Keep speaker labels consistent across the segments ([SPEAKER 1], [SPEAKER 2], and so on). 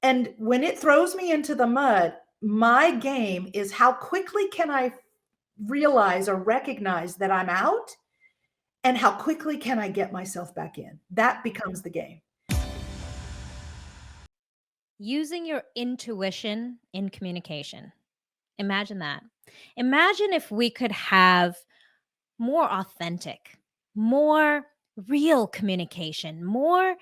[SPEAKER 1] And when it throws me into the mud, my game is how quickly can I realize or recognize that I'm out, and how quickly can I get myself back in? That becomes the game.
[SPEAKER 2] Using your intuition in communication. Imagine that. Imagine if we could have more authentic, more real communication, more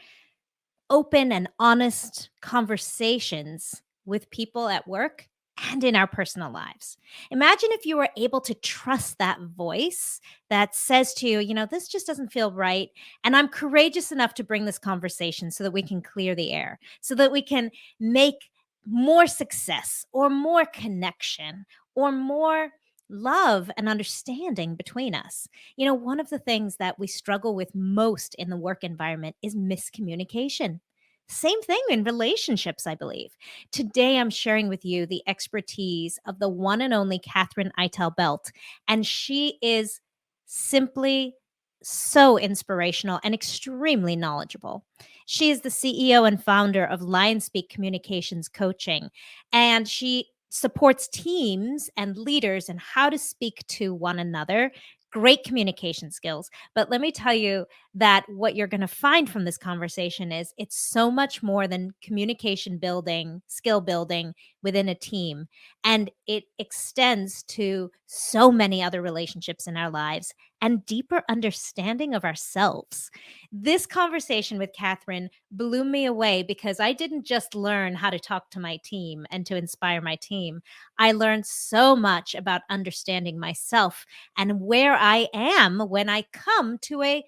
[SPEAKER 2] open and honest conversations with people at work and in our personal lives. Imagine if you were able to trust that voice that says to you, this just doesn't feel right. And I'm courageous enough to bring this conversation so that we can clear the air, so that we can make more success or more connection or more love and understanding between us. One of the things that we struggle with most in the work environment is miscommunication. Same thing in relationships, I believe. Today, I'm sharing with you the expertise of the one and only Katherine Eitel-Belt, and she is simply so inspirational and extremely knowledgeable. She is the CEO and founder of LionSpeak Communications Coaching, and she supports teams and leaders in how to speak to one another. Great communication skills. But let me tell you that what you're going to find from this conversation is it's so much more than communication building, skill building within a team. And it extends to so many other relationships in our lives and deeper understanding of ourselves. This conversation with Katherine blew me away because I didn't just learn how to talk to my team and to inspire my team. I learned so much about understanding myself and where I am when I come to a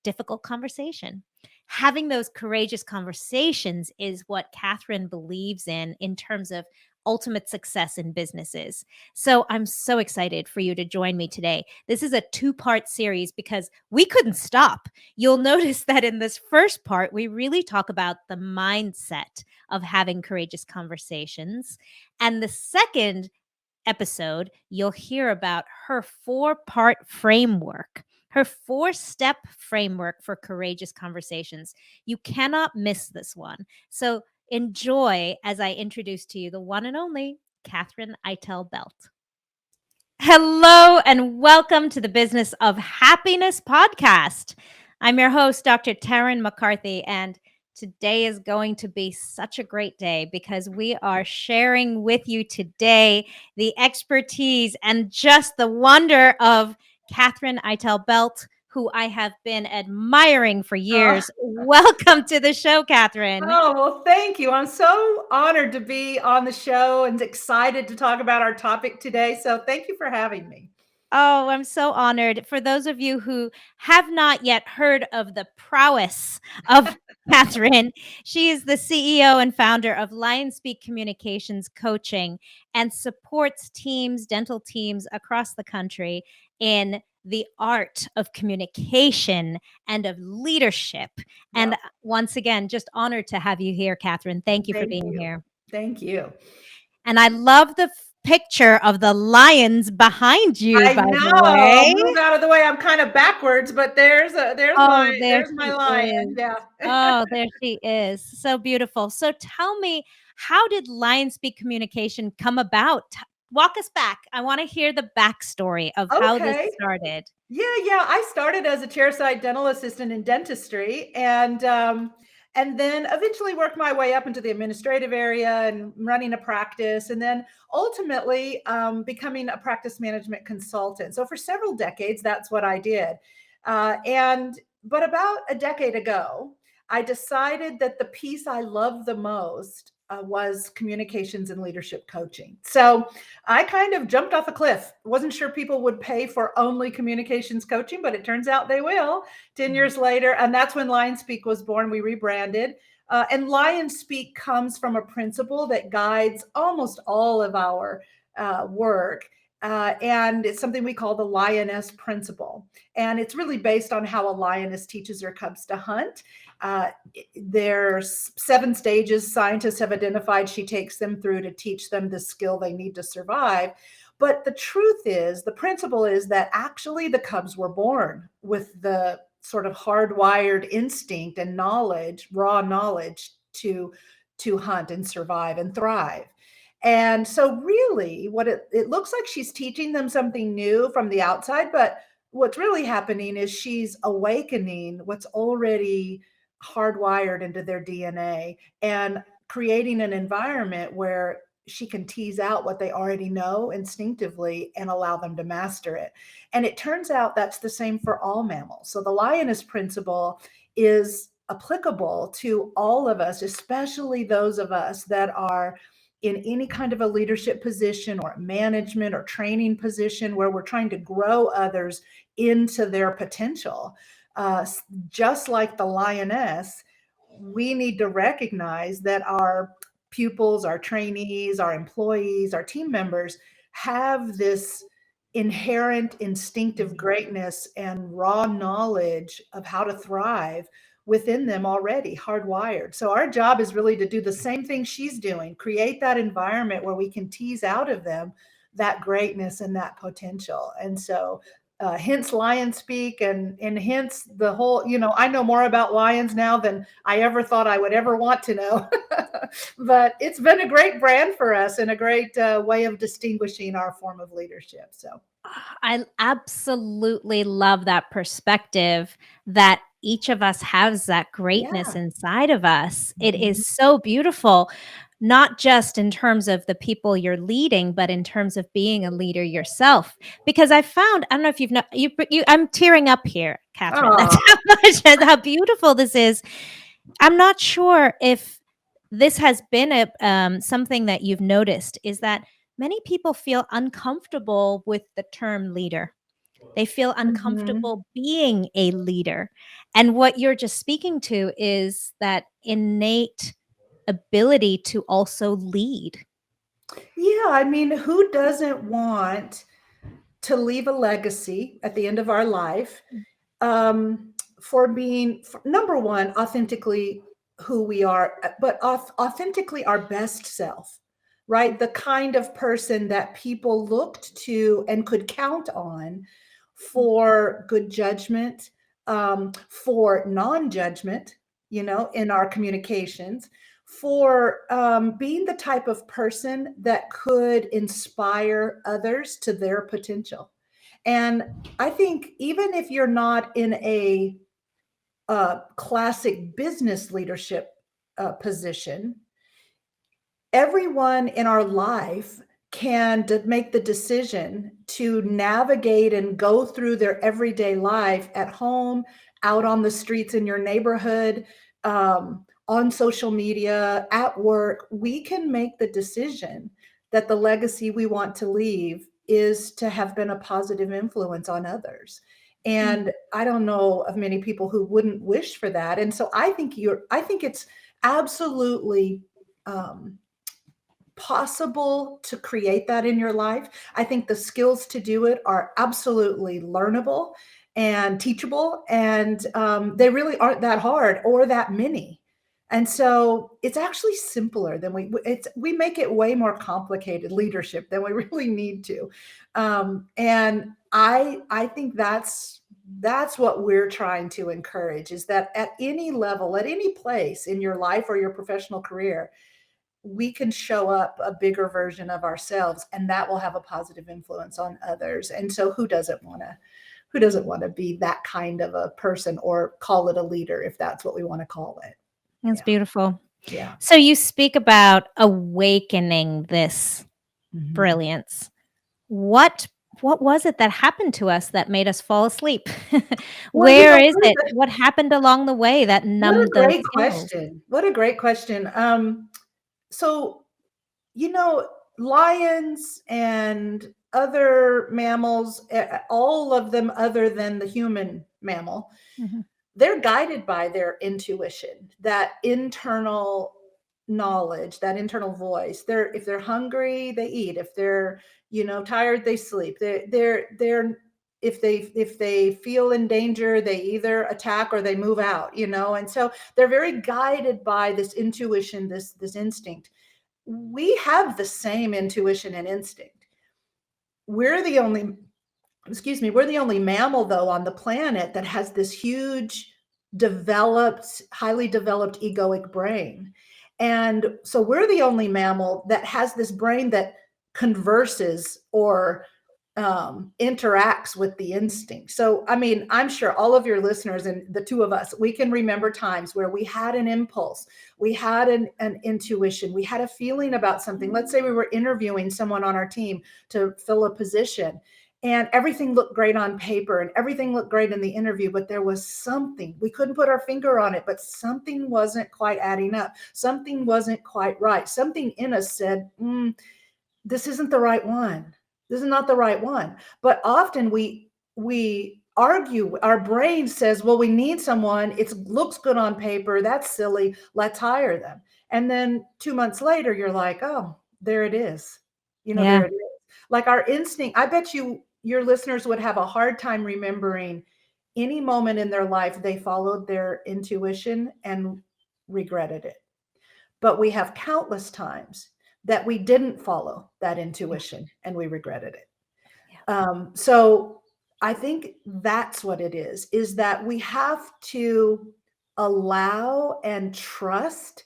[SPEAKER 2] difficult conversation. Having those courageous conversations is what Katherine believes in terms of ultimate success in businesses. So I'm so excited for you to join me today. This is a 2-part series because we couldn't stop. You'll notice that in this first part, we really talk about the mindset of having courageous conversations. And the second episode, you'll hear about her 4-part framework, her 4-step framework for courageous conversations. You cannot miss this one. So enjoy as I introduce to you the one and only Katherine Eitel-Belt. Hello and welcome to the Business of Happiness podcast. I'm your host, Dr. Tarryn MacCarthy, and today is going to be such a great day because we are sharing with you today the expertise and just the wonder of Katherine Eitel-Belt, who I have been admiring for years. Welcome to the show, Katherine.
[SPEAKER 1] Oh, well, thank you. I'm so honored to be on the show and excited to talk about our topic today. So thank you for having me.
[SPEAKER 2] Oh, I'm so honored. For those of you who have not yet heard of the prowess of Katherine, she is the CEO and founder of LionSpeak Communications Coaching and supports teams, dental teams across the country in the art of communication and of leadership. And once again, just honored to have you here, Katherine. Thank you for being here.
[SPEAKER 1] Thank you.
[SPEAKER 2] And I love the picture of the lions behind you, by the way.
[SPEAKER 1] Move out of the way. I'm kind of backwards, but there's my lion. Yeah.
[SPEAKER 2] Oh, there she is. So beautiful. So tell me, how did LionSpeak Communication come about? Walk us back. I want to hear the backstory of how this started.
[SPEAKER 1] Yeah. I started as a chairside dental assistant in dentistry, and then eventually worked my way up into the administrative area and running a practice, and then ultimately becoming a practice management consultant. So for several decades, that's what I did. But about a decade ago, I decided that the piece I loved the most was communications and leadership coaching. So I kind of jumped off a cliff. Wasn't sure people would pay for only communications coaching, but it turns out they will 10 years later. And that's when LionSpeak was born. We rebranded. And LionSpeak comes from a principle that guides almost all of our work. And it's something we call the Lioness Principle. And it's really based on how a lioness teaches her cubs to hunt. There's 7 stages scientists have identified she takes them through to teach them the skill they need to survive. But the truth is, the principle is that actually the cubs were born with the sort of hardwired instinct and knowledge, raw knowledge to to hunt and survive and thrive. And so really what it looks like she's teaching them something new from the outside, but what's really happening is she's awakening what's already hardwired into their DNA and creating an environment where she can tease out what they already know instinctively and allow them to master it. And it turns out that's the same for all mammals. So the Lioness Principle is applicable to all of us, especially those of us that are in any kind of a leadership position or management or training position where we're trying to grow others into their potential. Just like the lioness, we need to recognize that our pupils, our trainees, our employees, our team members have this inherent instinctive greatness and raw knowledge of how to thrive within them already, hardwired. So our job is really to do the same thing she's doing, create that environment where we can tease out of them that greatness and that potential. And so hence LionSpeak and hence the whole, I know more about lions now than I ever thought I would ever want to know. But it's been a great brand for us and a great way of distinguishing our form of leadership. So
[SPEAKER 2] I absolutely love that perspective that each of us has that greatness
[SPEAKER 1] yeah.
[SPEAKER 2] inside of us. It
[SPEAKER 1] Mhm.
[SPEAKER 2] is so beautiful, not just in terms of the people you're leading, but in terms of being a leader yourself. Because I found, I don't know if you've I'm tearing up here, Catherine. That's
[SPEAKER 1] Aw.
[SPEAKER 2] how beautiful this is. I'm not sure if this has been something that you've noticed is that many people feel uncomfortable with the term leader. They feel
[SPEAKER 1] Mhm.
[SPEAKER 2] uncomfortable being a leader. And what you're just speaking to is that innate ability to also lead.
[SPEAKER 1] Yeah, I mean, who doesn't want to leave a legacy at the end of our life for being, number one, authentically who we are, but authentically our best self, right? The kind of person that people looked to and could count on for good judgment, for non-judgment, in our communications, for being the type of person that could inspire others to their potential. And I think even if you're not in a classic business leadership position, everyone in our life can make the decision to navigate and go through their everyday life at home, out on the streets in your neighborhood, on social media, at work. We can make the decision that the legacy we want to leave is to have been a positive influence on others.
[SPEAKER 2] Mm.
[SPEAKER 1] And I don't know of many people who wouldn't wish for that. And so I think it's absolutely possible to create that in your life. I think the skills to do it are absolutely learnable and teachable, and they really aren't that hard or that many. And so it's actually simpler than we make it way more complicated leadership than we really need to. And I think that's what we're trying to encourage, is that at any level, at any place in your life or your professional career, we can show up a bigger version of ourselves, and that will have a positive influence on others. And so who doesn't want to be that kind of a person, or call it a leader if that's what we want to call it.
[SPEAKER 2] That's
[SPEAKER 1] Yeah.
[SPEAKER 2] beautiful.
[SPEAKER 1] Yeah.
[SPEAKER 2] So you speak about awakening this
[SPEAKER 1] Mhm.
[SPEAKER 2] brilliance. What what was it that happened to us that made us fall asleep?
[SPEAKER 1] Well,
[SPEAKER 2] Where is it? What happened along the way that
[SPEAKER 1] what a
[SPEAKER 2] numbed those
[SPEAKER 1] great
[SPEAKER 2] skills?
[SPEAKER 1] question. What a great question. So you know, lions and other mammals, all of them other than the human mammal,
[SPEAKER 2] Mhm.
[SPEAKER 1] they're guided by their intuition, that internal knowledge, that internal voice. If they're hungry, they eat. If they're, tired, they sleep. They're if they feel in danger, they either attack or they move out, and so they're very guided by this intuition, this instinct. We have the same intuition and instinct. We're the only, we're the only mammal, though, on the planet that has this huge, highly developed egoic brain. And so we're the only mammal that has this brain that converses or interacts with the instinct. So, I mean, I'm sure all of your listeners and the two of us, we can remember times where we had an impulse, we had an intuition, we had a feeling about something. Let's say we were interviewing someone on our team to fill a position, and everything looked great on paper and everything looked great in the interview, but there was something, we couldn't put our finger on it, but something wasn't quite adding up. Something wasn't quite right. Something in us said, this isn't the right one. This is not the right one. But often we argue. Our brain says, well, we need someone. It looks good on paper. That's silly. Let's hire them. And then 2 months later, you're like, oh, there it is.
[SPEAKER 2] Yeah.
[SPEAKER 1] There it is. Like our instinct. I bet your listeners would have a hard time remembering any moment in their life they followed their intuition and regretted it. But we have countless times that we didn't follow that intuition and we regretted it. So I think that's what it is that we have to allow and trust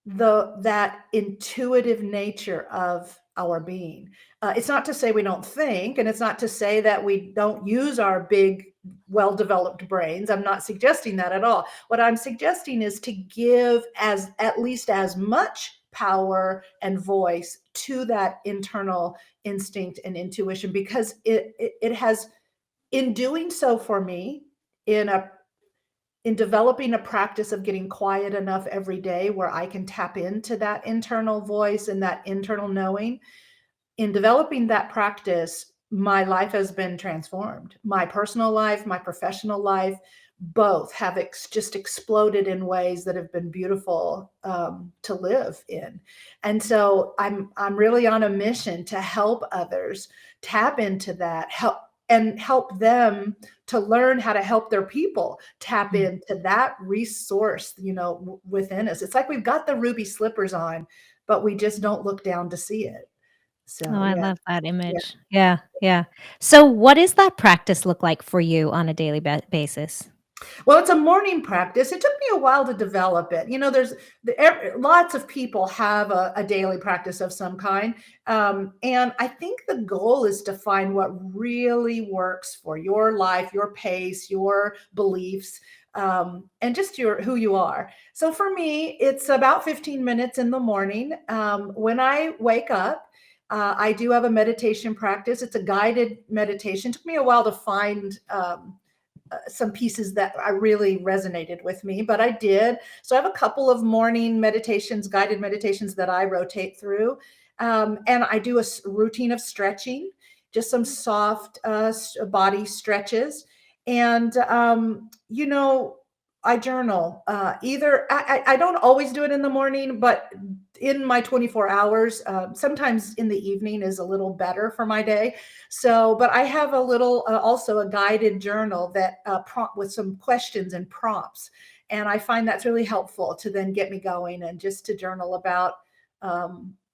[SPEAKER 1] that intuitive nature of our being. It's not to say we don't think, and it's not to say that we don't use our big, well-developed brains. I'm not suggesting that at all. What I'm suggesting is to give at least as much power and voice to that internal instinct and intuition, because it has, in doing so for me, in developing a practice of getting quiet enough every day where I can tap into that internal voice and that internal knowing, in developing that practice, my life has been transformed. My personal life, my professional life, both have just exploded in ways that have been beautiful to live in. And so I'm really on a mission to help others tap into that, help them to learn how to help their people tap into that resource, within us. It's like we've got the ruby slippers on, but we just don't look down to see it. So,
[SPEAKER 2] Oh, I
[SPEAKER 1] yeah.
[SPEAKER 2] love that image. Yeah. So what does that practice look like for you on a daily basis?
[SPEAKER 1] Well, it's a morning practice. It took me a while to develop it. There's lots of people have a daily practice of some kind. And I think the goal is to find what really works for your life, your pace, your beliefs, and just who you are. So for me, it's about 15 minutes in the morning. When I wake up, I do have a meditation practice. It's a guided meditation. It took me a while to find some pieces that I really resonated with me, but I did. So I have a couple of morning meditations, guided meditations that I rotate through. And I do a routine of stretching, just some soft body stretches. And, I journal. I don't always do it in the morning, but in my 24 hours, sometimes in the evening is a little better for my day. So, but I have a little, also a guided journal that prompt with some questions and prompts. And I find that's really helpful to then get me going and just to journal about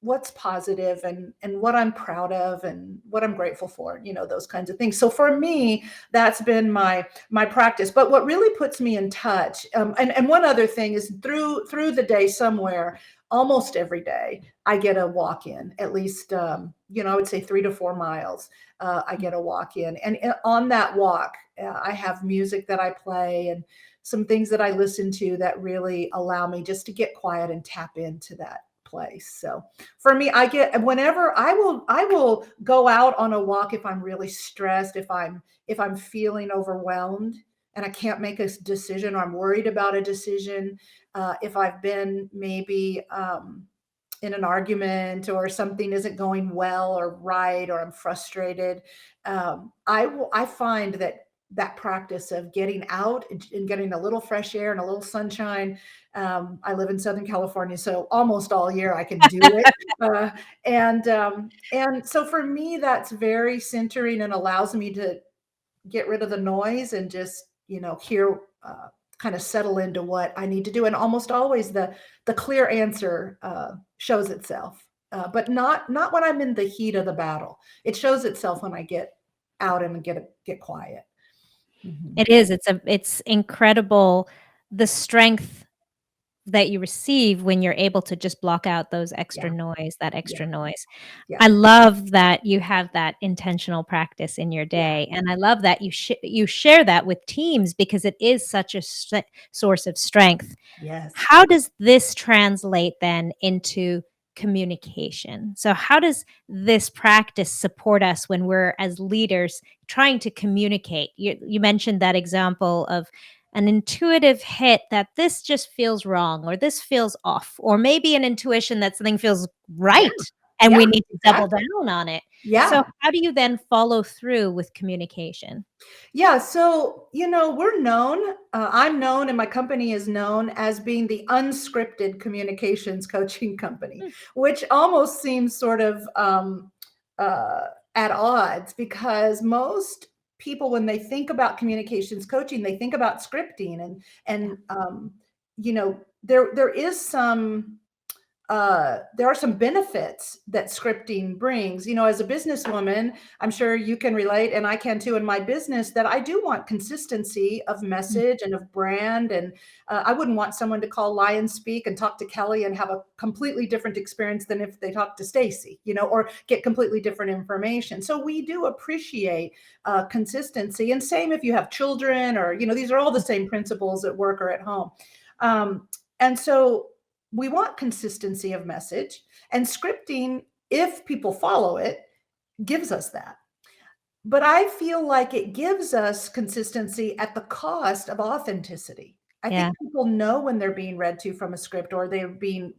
[SPEAKER 1] what's positive and what I'm proud of and what I'm grateful for, those kinds of things. So for me, that's been my practice. But what really puts me in touch, and one other thing is through the day somewhere, almost every day, I get a walk in, at least, I would say 3 to 4 miles. I get a walk in. And on that walk, I have music that I play and some things that I listen to that really allow me just to get quiet and tap into that place. So for me, whenever I will go out on a walk if I'm really stressed, if I'm feeling overwhelmed and I can't make a decision, or I'm worried about a decision, if I've been maybe in an argument or something isn't going well or right, or I'm frustrated, I find that practice of getting out and getting a little fresh air and a little sunshine. I live in Southern California, so almost all year I can do it. And so for me, that's very centering and allows me to get rid of the noise and just, hear, kind of settle into what I need to do. And almost always the clear answer shows itself, but not when I'm in the heat of the battle. It shows itself when I get out and get quiet.
[SPEAKER 2] It is. It's incredible, the strength that you receive when you're able to just block out those extra
[SPEAKER 1] Yeah.
[SPEAKER 2] noise, that extra
[SPEAKER 1] Yeah.
[SPEAKER 2] noise.
[SPEAKER 1] Yeah.
[SPEAKER 2] I love that you have that intentional practice in your
[SPEAKER 1] Yeah.
[SPEAKER 2] day, and I love that you share that with teams because it is such a source of strength.
[SPEAKER 1] Yes.
[SPEAKER 2] How does this translate then into communication? So how does this practice support us when we're as leaders trying to communicate? You mentioned that example of an intuitive hit that this just feels wrong or this feels off, or maybe an intuition that something feels
[SPEAKER 1] Yeah.
[SPEAKER 2] right and
[SPEAKER 1] Yeah.
[SPEAKER 2] we need to double
[SPEAKER 1] Exactly.
[SPEAKER 2] down on it. So
[SPEAKER 1] Yeah.
[SPEAKER 2] how do you then follow through with communication?
[SPEAKER 1] Yeah, so we're known. I'm known, and my company is known as being the unscripted communications coaching company,
[SPEAKER 2] Mm,
[SPEAKER 1] which almost seems sort of uh, at odds because most people, when they think about communications coaching, they think about scripting, and
[SPEAKER 2] yeah,
[SPEAKER 1] there is some there are some benefits that scripting brings. As a businesswoman, I'm sure you can relate, and I can too in my business, that I do want consistency of
[SPEAKER 2] mm,
[SPEAKER 1] message and of brand. And I wouldn't want someone to call LionSpeak and talk to Kelly and have a completely different experience than if they talk to Stacy, or get completely different information. So we do appreciate consistency. And same if you have children, or, these are all the same principles at work or at home. And so we want consistency of message, and scripting, if people follow it, gives us that. But I feel like it gives us consistency at the cost of authenticity. I
[SPEAKER 2] yeah.
[SPEAKER 1] think people know when they're being read to from a script, or they're being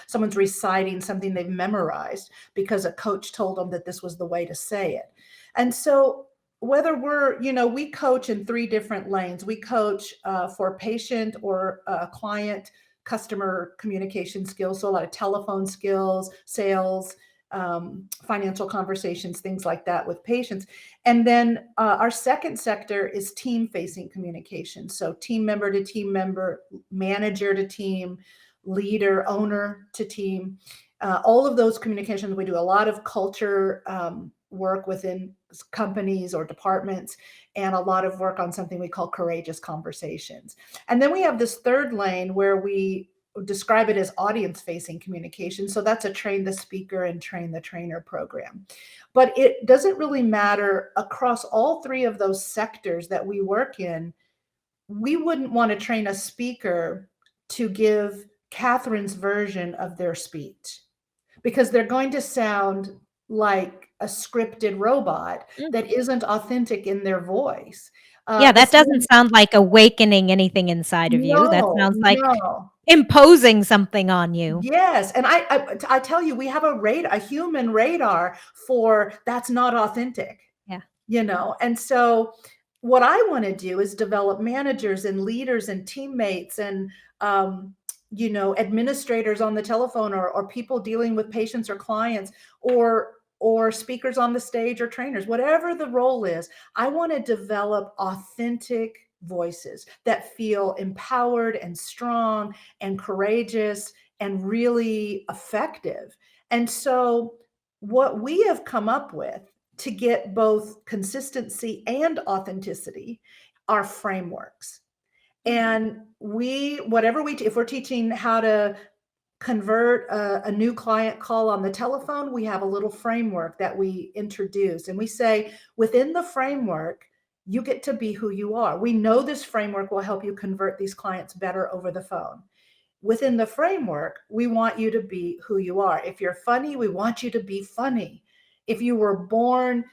[SPEAKER 1] someone's reciting something they've memorized because a coach told them that this was the way to say it. And so whether we coach in three different lanes. We coach for patient or client customer communication skills, so a lot of telephone skills, sales, financial conversations, things like that with patients. And then our second sector is team facing communication. So team member to team member, manager to team, leader, owner to team. All of those communications, we do a lot of culture work within companies or departments, and a lot of work on something we call courageous conversations. And then we have this third lane where we describe it as audience facing communication. So that's a train the speaker and train the trainer program. But it doesn't really matter across all three of those sectors that we work in. We wouldn't want to train a speaker to give Catherine's version of their speech, because they're going to sound like a scripted robot
[SPEAKER 2] Mm.
[SPEAKER 1] that isn't authentic in their voice.
[SPEAKER 2] Yeah,
[SPEAKER 1] The
[SPEAKER 2] that doesn't
[SPEAKER 1] same,
[SPEAKER 2] sound like awakening anything inside of you. That
[SPEAKER 1] no,
[SPEAKER 2] sounds like
[SPEAKER 1] no.
[SPEAKER 2] imposing something on you.
[SPEAKER 1] Yes, and I tell you, we have a human radar for that's not authentic,
[SPEAKER 2] Yeah.
[SPEAKER 1] And so what I want to do is develop managers and leaders and teammates and administrators on the telephone, or people dealing with patients or clients, or speakers on the stage, or trainers, whatever the role is. I want to develop authentic voices that feel empowered and strong and courageous and really effective. And so what we have come up with to get both consistency and authenticity are frameworks. And if we're teaching how to convert a new client call on the telephone, we have a little framework that we introduce. And we say, within the framework, you get to be who you are. We know this framework will help you convert these clients better over the phone. Within the framework, we want you to be who you are. If you're funny, we want you to be funny. If you were born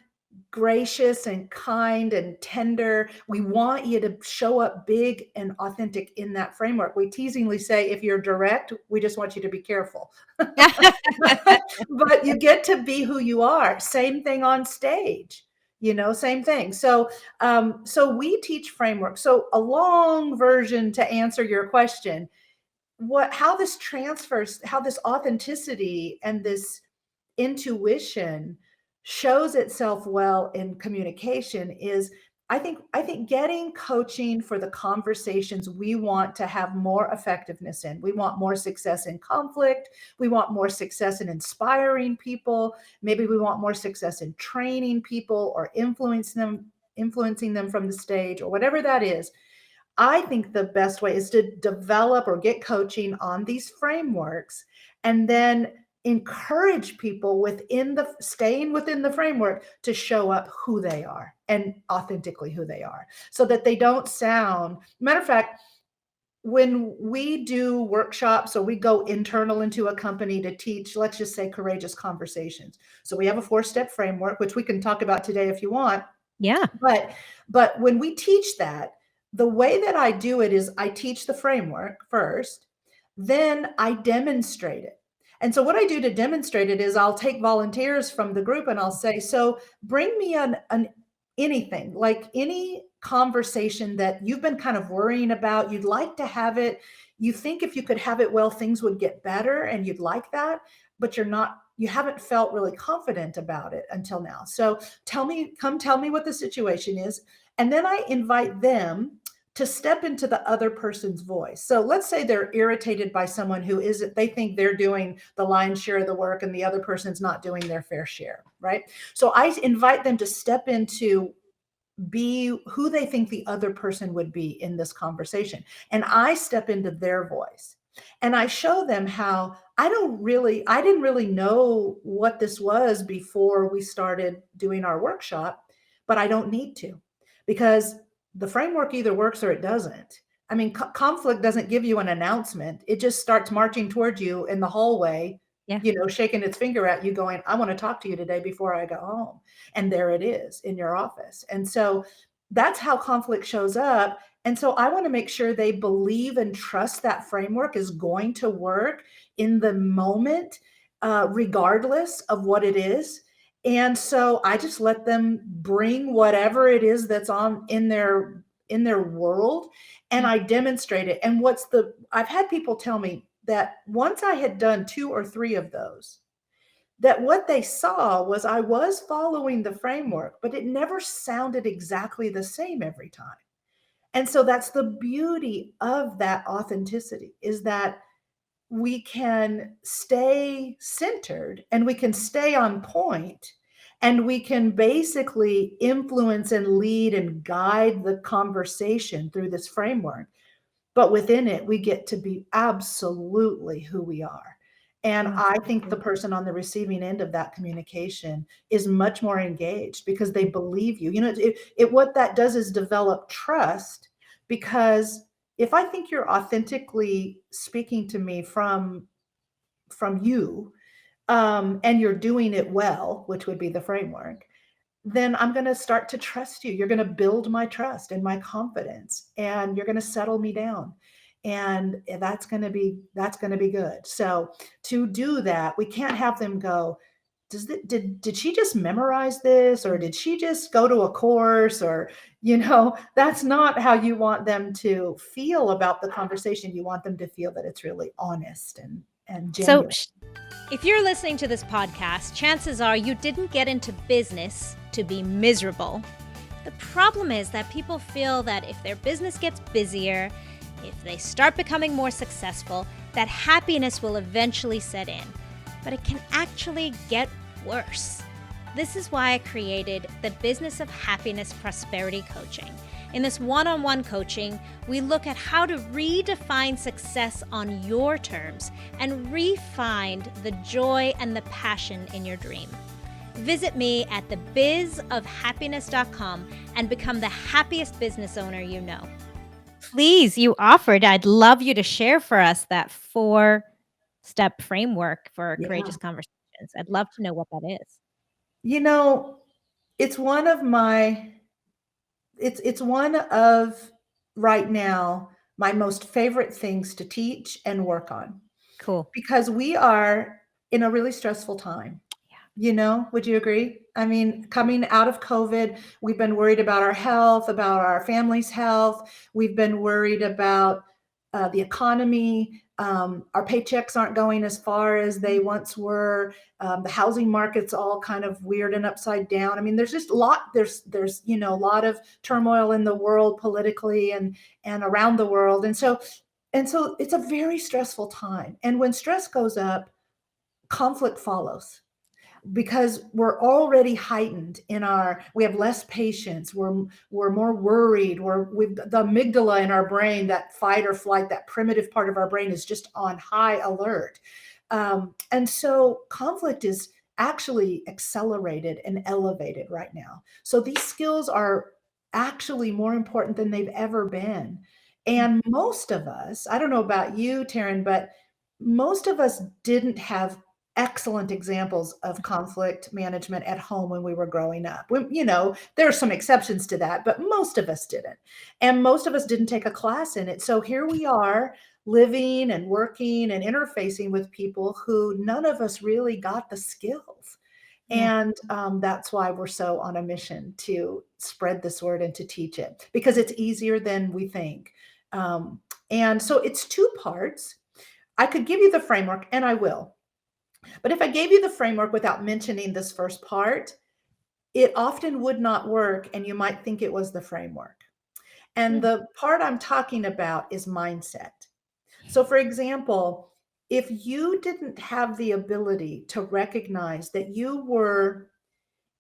[SPEAKER 1] gracious and kind and tender, we want you to show up big and authentic in that framework. We teasingly say, if you're direct, we just want you to be careful. But you get to be who you are. Same thing on stage. Same thing. So we teach frameworks. So a long version to answer your question, how this transfers, how this authenticity and this intuition shows itself well in communication is, I think getting coaching for the conversations we want to have more effectiveness in. We want more success in conflict. We want more success in inspiring people. Maybe we want more success in training people or influencing them from the stage, or whatever that is. I think the best way is to develop or get coaching on these frameworks, and then encourage people staying within the framework to show up who they are and authentically who they are, so that they don't sound, matter of fact, when we do workshops or we go internal into a company to teach, let's just say courageous conversations. So we have a 4-step framework, which we can talk about today if you want.
[SPEAKER 2] Yeah.
[SPEAKER 1] But when we teach that, the way that I do it is I teach the framework first, then I demonstrate it. And so what I do to demonstrate it is I'll take volunteers from the group and I'll say, so bring me an anything, like any conversation that you've been kind of worrying about, you'd like to have it, you think if you could have it well, things would get better and you'd like that, but you haven't felt really confident about it until now. So come tell me what the situation is. And then I invite them to step into the other person's voice. So let's say they're irritated by someone who isn't, they think they're doing the lion's share of the work and the other person's not doing their fair share, right? So I invite them to step into be who they think the other person would be in this conversation. And I step into their voice and I show them how I didn't really know what this was before we started doing our workshop, but I don't need to, because the framework either works or it doesn't. I mean, conflict doesn't give you an announcement. It just starts marching towards you in the hallway,
[SPEAKER 2] Yeah.
[SPEAKER 1] shaking its finger at you going, I want to talk to you today before I go home. And there it is in your office. And so that's how conflict shows up. And so I want to make sure they believe and trust that framework is going to work in the moment, regardless of what it is. And so I just let them bring whatever it is that's on in their world, and I demonstrate it. And I've had people tell me that once I had done 2 or 3 of those, that what they saw was I was following the framework, but it never sounded exactly the same every time. And so that's the beauty of that authenticity, is that we can stay centered and we can stay on point, and we can basically influence and lead and guide the conversation through this framework. But within it, we get to be absolutely who we are. And I think the person on the receiving end of that communication is much more engaged because they believe you. What that does is develop trust, because if I think you're authentically speaking to me from you, and you're doing it well, which would be the framework, then I'm going to start to trust you. You're going to build my trust and my confidence, and you're going to settle me down. And that's going to be good. So to do that, we can't have them go, did she just memorize this, or did she just go to a course, or that's not how you want them to feel about the conversation. You want them to feel that it's really honest and genuine.
[SPEAKER 2] So if you're listening to this podcast, chances are you didn't get into business to be miserable. The problem is that people feel that if their business gets busier, if they start becoming more successful, that happiness will eventually set in. But it can actually get worse. This is why I created the Business of Happiness Prosperity Coaching. In this one-on-one coaching, we look at how to redefine success on your terms and re-find the joy and the passion in your dream. Visit me at thebizofhappiness.com and become the happiest business owner you know. Please, you offered. I'd love you to share for us that 4-step framework for courageous conversations. I'd love to know what that is.
[SPEAKER 1] It's one of right now my most favorite things to teach and work on.
[SPEAKER 2] Cool.
[SPEAKER 1] Because we are in a really stressful time. Would you agree? I mean, coming out of COVID, we've been worried about our health, about our family's health. We've been worried about the economy. Our paychecks aren't going as far as they once were. The housing market's all kind of weird and upside down. I mean, there's just a lot. There's a lot of turmoil in the world politically and around the world, and so it's a very stressful time. And when stress goes up, conflict follows. because we're already heightened in we have less patience. We're more worried. With the amygdala in our brain, that fight or flight, that primitive part of our brain is just on high alert. And so conflict is actually accelerated and elevated right now. So these skills are actually more important than they've ever been. And most of us, I don't know about you, Tarryn, but most of us didn't have excellent examples of conflict management at home when we were growing up. There are some exceptions to that, but most of us didn't. And most of us didn't take a class in it. So here we are living and working and interfacing with people who none of us really got the skills. And that's why we're so on a mission to spread this word and to teach it, because it's easier than we think. And so it's two parts. I could give you the framework, and I will. But if I gave you the framework without mentioning this first part, it often would not work, and you might think it was the framework. And the part I'm talking about is mindset. So, for example, if you didn't have the ability to recognize that you were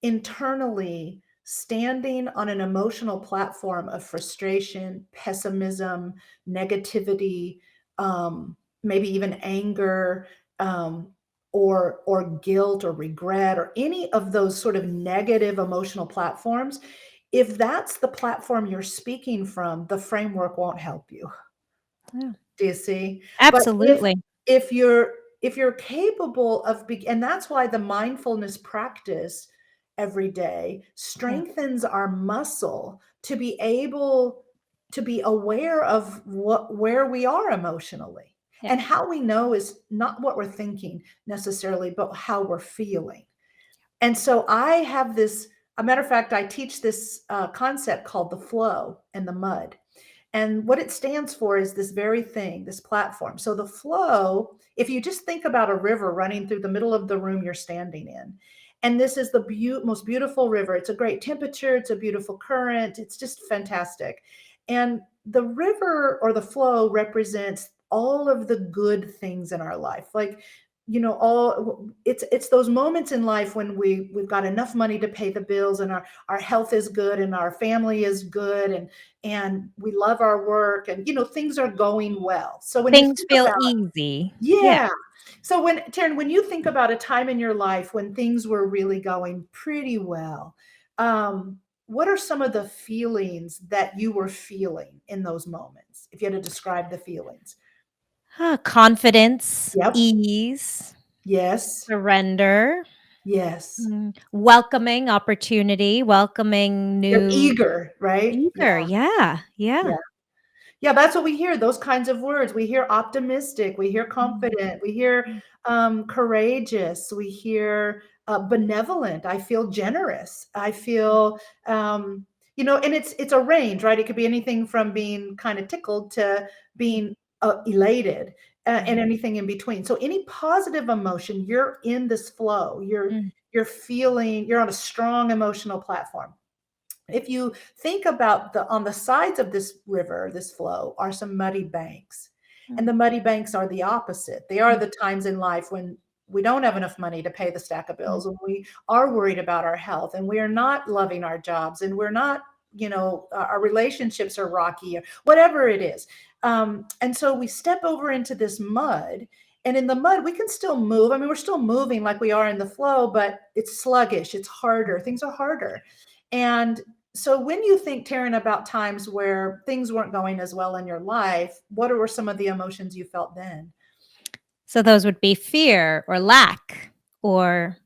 [SPEAKER 1] internally standing on an emotional platform of frustration, pessimism, negativity, maybe even anger, or guilt or regret, or any of those sort of negative emotional platforms, if that's the platform you're speaking from, the framework won't help you.
[SPEAKER 2] Yeah.
[SPEAKER 1] Do you see? But
[SPEAKER 2] Absolutely.
[SPEAKER 1] if you're capable of, and that's why the mindfulness practice every day strengthens our muscle to be able to be aware of where we are emotionally.
[SPEAKER 2] Yeah.
[SPEAKER 1] And how we know is not what we're thinking necessarily, but how we're feeling. And so I have this, a matter of fact, I teach this concept called the flow and the mud. And what it stands for is this very thing, this platform. So the flow, if you just think about a river running through the middle of the room you're standing in, and this is the most beautiful river. It's a great temperature. It's a beautiful current. It's just fantastic. And the river or the flow represents all of the good things in our life. Like, it's those moments in life when we've got enough money to pay the bills, and our health is good, and our family is good, and we love our work, and things are going well. So when you
[SPEAKER 2] Things
[SPEAKER 1] think
[SPEAKER 2] feel
[SPEAKER 1] about,
[SPEAKER 2] easy.
[SPEAKER 1] yeah. So Tarryn, when you think about a time in your life when things were really going pretty well, what are some of the feelings that you were feeling in those moments? If you had to describe the feelings.
[SPEAKER 2] Confidence,
[SPEAKER 1] Yep.
[SPEAKER 2] ease,
[SPEAKER 1] Yes.
[SPEAKER 2] surrender,
[SPEAKER 1] Yes.
[SPEAKER 2] welcoming opportunity, welcoming
[SPEAKER 1] You're
[SPEAKER 2] new
[SPEAKER 1] eager, right?
[SPEAKER 2] eager. Yeah.
[SPEAKER 1] Yeah. Yeah, that's what we hear, those kinds of words. We hear optimistic, we hear confident, we hear courageous, we hear benevolent. I feel generous. I feel, and it's a range, right? It could be anything from being kind of tickled to being elated, and anything in between. So any positive emotion, you're in this flow. You're feeling, you're on a strong emotional platform. If you think about on the sides of this river, this flow, are some muddy banks. And the muddy banks are the opposite. They are the times in life when we don't have enough money to pay the stack of bills, and we are worried about our health, and we are not loving our jobs, and we're not, our relationships are rocky, or whatever it is. And so we step over into this mud, and in the mud, we can still move. I mean, we're still moving like we are in the flow, but it's sluggish. It's harder. Things are harder. And so when you think, Tarryn, about times where things weren't going as well in your life, what were some of the emotions you felt then?
[SPEAKER 2] So those would be fear or lack or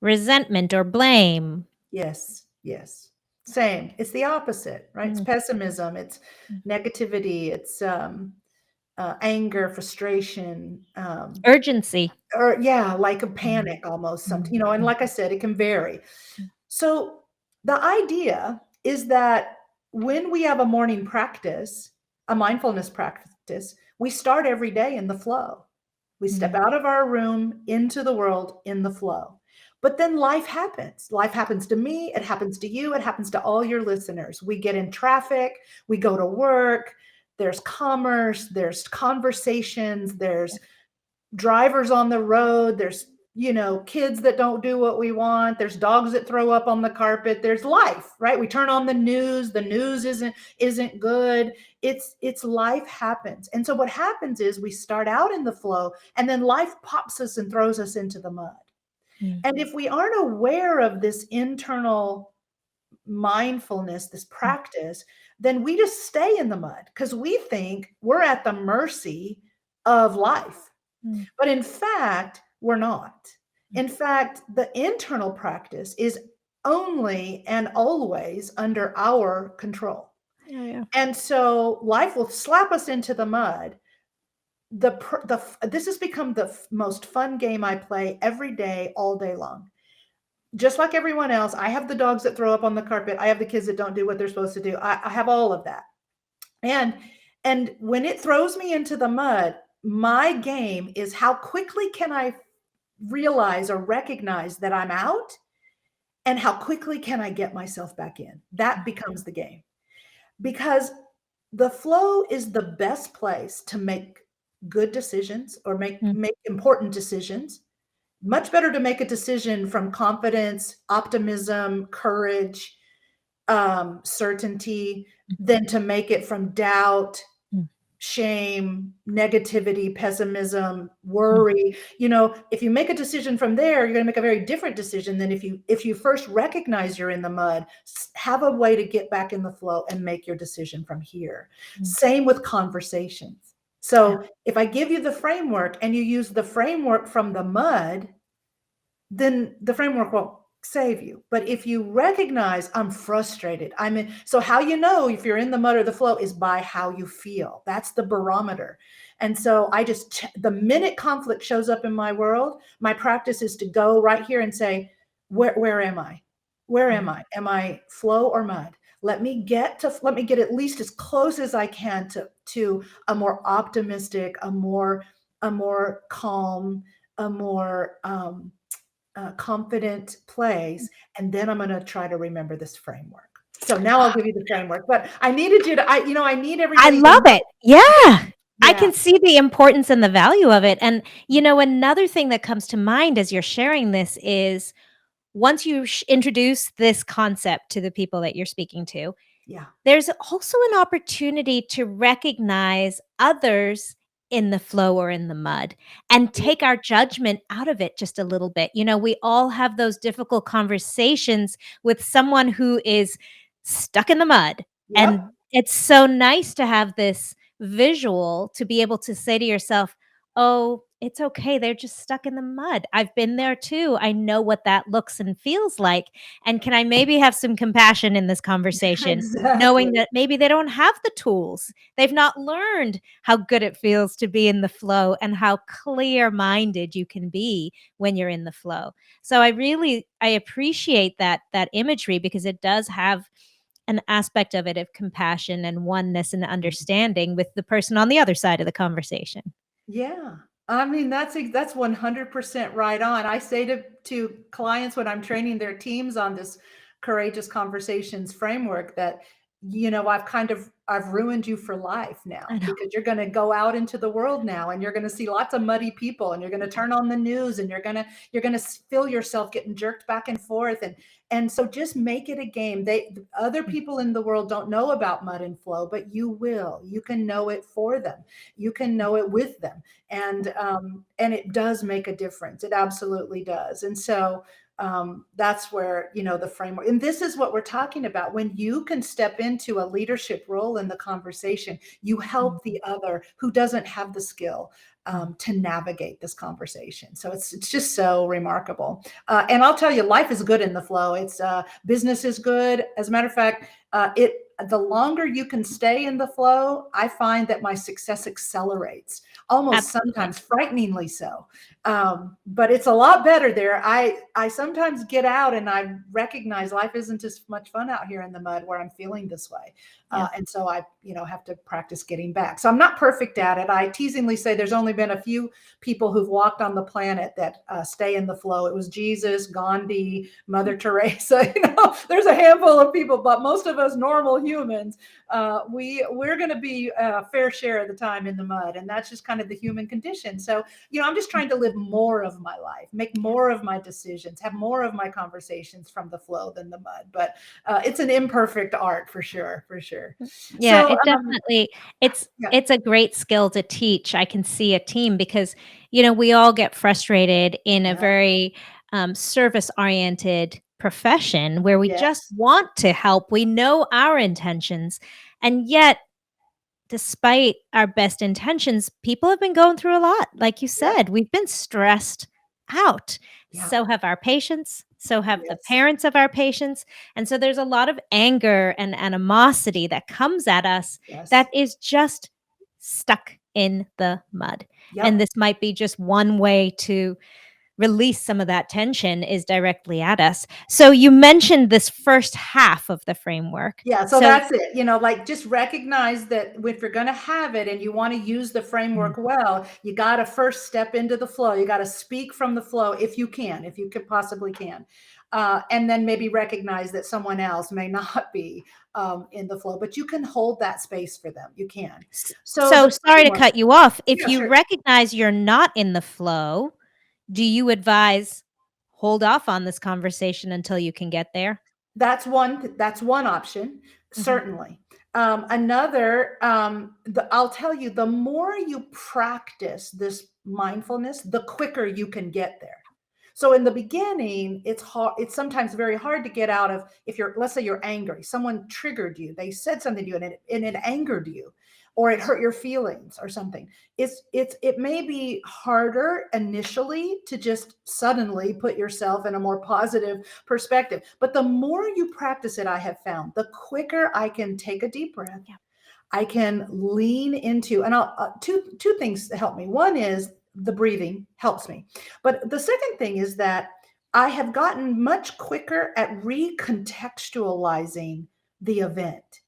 [SPEAKER 2] resentment or blame.
[SPEAKER 1] Yes, yes. Same. It's the opposite, right? It's pessimism, it's negativity, it's anger, frustration,
[SPEAKER 2] Urgency.
[SPEAKER 1] or like a panic almost. And like I said, it can vary. So the idea is that when we have a morning practice, a mindfulness practice, we start every day in the flow. We step out of our room into the world in the flow. But then life happens. Life happens to me. It happens to you. It happens to all your listeners. We get in traffic. We go to work. There's commerce. There's conversations. There's drivers on the road. There's kids that don't do what we want. There's dogs that throw up on the carpet. There's life, right? We turn on the news. The news isn't good. It's life happens. And so what happens is we start out in the flow, and then life pops us and throws us into the mud. And if we aren't aware of this internal mindfulness, this practice, then we just stay in the mud because we think we're at the mercy of life. But in fact, we're not. In fact, the internal practice is only and always under our control. And so life will slap us into the mud. This has become the most fun game I play every day, all day long. Just like everyone else, I have the dogs that throw up on the carpet. I have the kids that don't do what they're supposed to do. I have all of that. And when it throws me into the mud, my game is how quickly can I realize or recognize that I'm out, and how quickly can I get myself back in? That becomes the game. Because the flow is the best place to make good decisions or make important decisions. Much better to make a decision from confidence, optimism, courage, certainty, than to make it from doubt, shame, negativity, pessimism, worry. If you make a decision from there, you're going to make a very different decision than if you first recognize you're in the mud, have a way to get back in the flow and make your decision from here. Same with conversations. So if I give you the framework and you use the framework from the mud, then the framework won't save you. But if you recognize I'm frustrated, so how you know if you're in the mud or the flow is by how you feel. That's the barometer. And so the minute conflict shows up in my world, my practice is to go right here and say, where am I? Where am I? Am I flow or mud? Let me get at least as close as I can to a more optimistic, a more calm, a more confident place. And then I'm going to try to remember this framework. So now I'll give you the framework, but I needed you to, I need everybody.
[SPEAKER 2] I love it. Yeah. I can see the importance and the value of it. And, another thing that comes to mind as you're sharing this is once you introduce this concept to the people that you're speaking to, there's also an opportunity to recognize others in the flow or in the mud and take our judgment out of it just a little bit. We all have those difficult conversations with someone who is stuck in the mud. And it's so nice to have this visual to be able to say to yourself, oh, it's okay. They're just stuck in the mud. I've been there too. I know what that looks and feels like. And can I maybe have some compassion in this conversation, knowing that maybe they don't have the tools. They've not learned how good it feels to be in the flow and how clear-minded you can be when you're in the flow. So I appreciate that imagery, because it does have an aspect of it of compassion and oneness and understanding with the person on the other side of the conversation.
[SPEAKER 1] Yeah. I mean, that's 100% right on. I say to clients when I'm training their teams on this courageous conversations framework that, I've ruined you for life now, because you're going to go out into the world now and you're going to see lots of muddy people, and you're going to turn on the news and you're going to feel yourself getting jerked back and forth. And so just make it a game. Other people in the world don't know about mud and flow, but you will. You can know it for them. You can know it with them. And it does make a difference. It absolutely does. And so that's where, the framework, and this is what we're talking about. When you can step into a leadership role in the conversation, you help the other who doesn't have the skill to navigate this conversation. So it's just so remarkable. And I'll tell you, life is good in the flow. It's business is good. As a matter of fact, the longer you can stay in the flow, I find that my success accelerates, almost sometimes frighteningly so. But it's a lot better there. I sometimes get out and I recognize life isn't as much fun out here in the mud where I'm feeling this way.
[SPEAKER 2] Yeah.
[SPEAKER 1] And so I, have to practice getting back. So I'm not perfect at it. I teasingly say there's only been a few people who've walked on the planet that stay in the flow. It was Jesus, Gandhi, Mother Teresa. There's a handful of people, but most of us normal humans, we're going to be a fair share of the time in the mud, and that's just kind of the human condition. So I'm just trying to live more of my life, make more of my decisions, have more of my conversations from the flow than the mud. But it's an imperfect art for sure.
[SPEAKER 2] Yeah,
[SPEAKER 1] So
[SPEAKER 2] it definitely it's a great skill to teach. I can see a team because, we all get frustrated in a very service-oriented profession where we just
[SPEAKER 1] yes,
[SPEAKER 2] want to help. We know our intentions, and yet despite our best intentions, people have been going through a lot. Like you
[SPEAKER 1] yep,
[SPEAKER 2] said, we've been stressed out.
[SPEAKER 1] yeah,
[SPEAKER 2] So have our patients. So have the
[SPEAKER 1] yes,
[SPEAKER 2] parents of our patients. And so there's a lot of anger and animosity that comes at us that
[SPEAKER 1] yes,
[SPEAKER 2] is just stuck in the mud. And
[SPEAKER 1] yep.
[SPEAKER 2] this might be just one way to release some of that tension is directly at us. So you mentioned this first half of the framework.
[SPEAKER 1] Yeah, so
[SPEAKER 2] So
[SPEAKER 1] that's it. Like just recognize that if you're going to have it and you want to use the
[SPEAKER 2] Mm.
[SPEAKER 1] framework well, you got to first step into the flow. You got to speak from the flow if you could possibly can. And then maybe recognize that someone else may not be in the flow, but you can hold that space for them. You can. So
[SPEAKER 2] So
[SPEAKER 1] the
[SPEAKER 2] sorry to
[SPEAKER 1] framework,
[SPEAKER 2] cut you off. If
[SPEAKER 1] yeah,
[SPEAKER 2] you
[SPEAKER 1] sure.
[SPEAKER 2] recognize you're not in the flow, do you advise hold off on this conversation until you can get there?
[SPEAKER 1] That's one option,
[SPEAKER 2] Mhm.
[SPEAKER 1] certainly. Another, I'll tell you, the more you practice this mindfulness, the quicker you can get there. So in the beginning, it's hard. It's sometimes very hard to get out of. If let's say you're angry, someone triggered you, they said something to you, and it angered you, or it hurt your feelings, or something. It may be harder initially to just suddenly put yourself in a more positive perspective. But the more you practice it, I have found, the quicker I can take a deep breath.
[SPEAKER 2] Yeah.
[SPEAKER 1] I can lean into, and two things help me. One is the breathing helps me. But the second thing is that I have gotten much quicker at recontextualizing the event.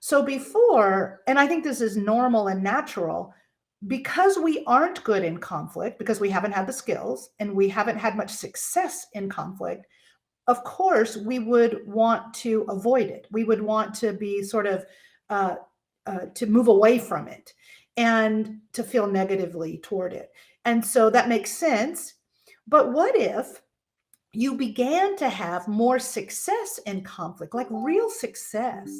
[SPEAKER 1] So before, and I think this is normal and natural, because we aren't good in conflict, because we haven't had the skills and we haven't had much success in conflict, of course, we would want to avoid it. We would want to be sort of uh, to move away from it and to feel negatively toward it. And so that makes sense. But what if you began to have more success in conflict, like real success,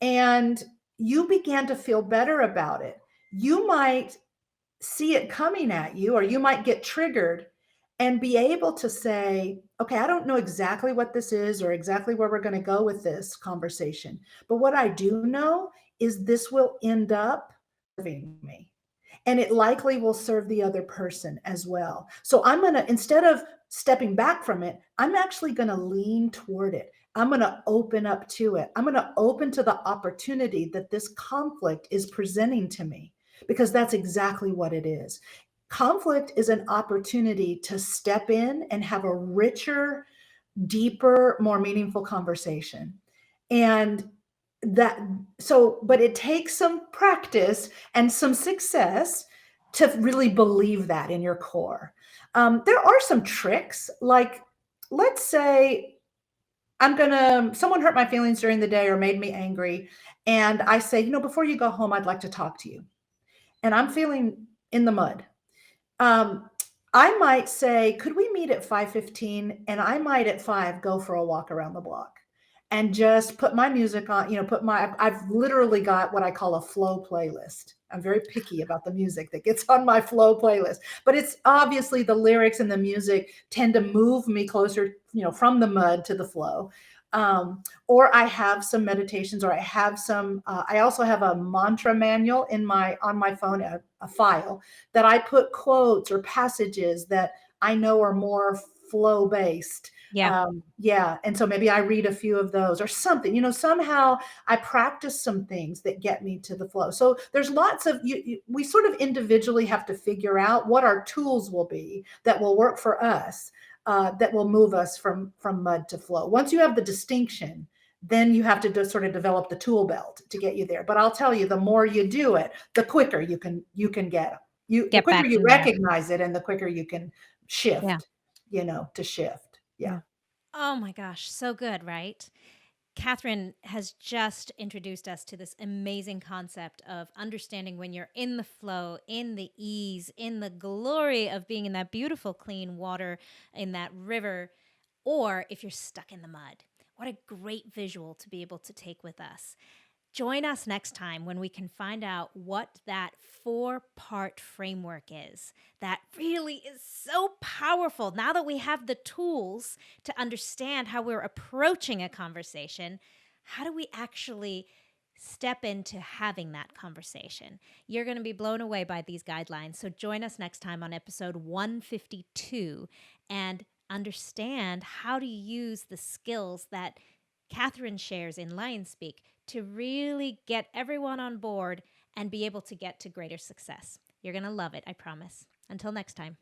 [SPEAKER 1] and you began to feel better about it? You might see it coming at you, or you might get triggered and be able to say, okay, I don't know exactly what this is or exactly where we're going to go with this conversation. But what I do know is this will end up serving me. And it likely will serve the other person as well. So I'm going to, instead of stepping back from it, I'm actually going to lean toward it. I'm going to open up to it. I'm going to open to the opportunity that this conflict is presenting to me, because that's exactly what it is. Conflict is an opportunity to step in and have a richer, deeper, more meaningful conversation. And that, but it takes some practice and some success to really believe that in your core. There are some tricks, like, let's say someone hurt my feelings during the day or made me angry. And I say, before you go home, I'd like to talk to you. And I'm feeling in the mud. Um, I might say, could we meet at 5:15? And I might at 5 go for a walk around the block and just put my music on, I've literally got what I call a flow playlist. I'm very picky about the music that gets on my flow playlist, but it's obviously the lyrics and the music tend to move me closer, from the mud to the flow. Or I have some meditations, or I have I also have a mantra manual on my phone, a file that I put quotes or passages that I know are more flow based.
[SPEAKER 2] Yeah.
[SPEAKER 1] Yeah. And so maybe I read a few of those or something, somehow I practice some things that get me to the flow. So there's lots of, we sort of individually have to figure out what our tools will be that will work for us, that will move us from mud to flow. Once you have the distinction, then you have to just sort of develop the tool belt to get you there. But I'll tell you, the more you do it, the quicker you can get them. The
[SPEAKER 2] Get
[SPEAKER 1] quicker
[SPEAKER 2] back
[SPEAKER 1] you
[SPEAKER 2] in there.
[SPEAKER 1] recognize it, and the quicker you can
[SPEAKER 2] Yeah.
[SPEAKER 1] shift, to shift. Yeah.
[SPEAKER 2] Yeah. Oh my gosh, so good, right? Catherine has just introduced us to this amazing concept of understanding when you're in the flow, in the ease, in the glory of being in that beautiful, clean water, in that river, or if you're stuck in the mud. What a great visual to be able to take with us. Join us next time when we can find out what that 4-part framework is. That really is so powerful. Now that we have the tools to understand how we're approaching a conversation, how do we actually step into having that conversation? You're going to be blown away by these guidelines. So join us next time on episode 152 and understand how to use the skills that Catherine shares in LionSpeak to really get everyone on board and be able to get to greater success. You're going to love it, I promise. Until next time.